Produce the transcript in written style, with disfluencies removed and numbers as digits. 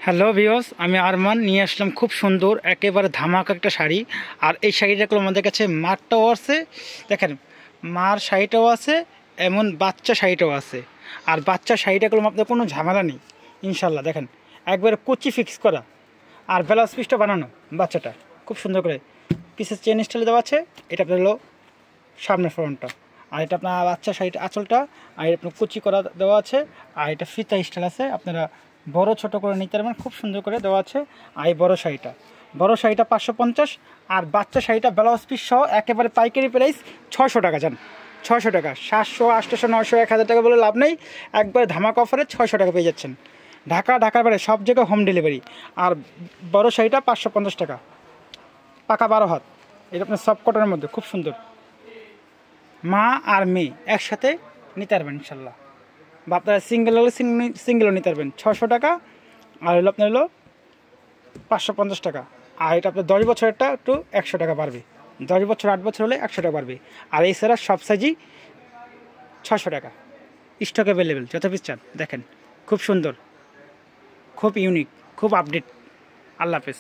Hello viewers, আমি আরমান নিয়ে আসলাম খুব সুন্দর একেবারে ধামাকা একটা শাড়ি। আর এই শাড়িটাগুলো আমাদের কাছে মারটাও আছে, দেখেন মার শাড়িটাও আছে, এমন বাচ্চা শাড়িটাও আছে। আর বাচ্চা শাড়িটাগুলো আপনাদের কোনো ঝামেলা নেই ইনশাল্লাহ। দেখেন একবারে কুচি ফিক্স করা, আর ব্লাউজ পিসটা বানানো বাচ্চাটা খুব সুন্দর করে পিসের চেন স্টাইলে দেওয়া আছে। এটা আপনার হলো সামনের ফ্রন্টটা, আর এটা আপনার বাচ্চা শাড়িটা আঁচলটা, আর আপনার কুচি করা দেওয়া আছে। আর এটা ফিতা স্টাইল আছে, আপনারা বড় ছোট করে নিতে পারবেন, খুব সুন্দর করে দেওয়া আছে। আর এই বড় শাড়িটা 550, আর বাচ্চা শাড়িটা ব্লাউজ পিস সহ একেবারে পাইকারি প্রাইস 600 টাকা। যান 600 টাকা, 700 800 900 1000 টাকা বলে লাভ নেই, একবারে ধামাকা অফারে 600 টাকা পেয়ে যাচ্ছেন। ঢাকার বাইরে সব জায়গায় হোম ডেলিভারি। আর বড় শাড়িটা 550 টাকা, পাকা 12 হাত। এটা আপনার সফট কটনের মধ্যে খুব সুন্দর, মা আর মেয়ে একসাথে নিতে পারবেন ইনশাল্লাহ। বা আপনারা সিঙ্গেল হলে সিঙ্গেলও নিতে পারবেন 600 টাকা। আর হলো আপনার হলো 550 টাকা। আর এটা আপনার 10 বছরেরটা একটু 100 টাকা বাড়বে, 10 বছর 8 বছর হলে 100 টাকা বাড়বে। আর এছাড়া সব সাইজই 600 টাকা, স্টক অ্যাভেলেবেল, যত পিস চান। দেখেন খুব সুন্দর, খুব ইউনিক, খুব আপডেট। আল্লাহ হাফেজ।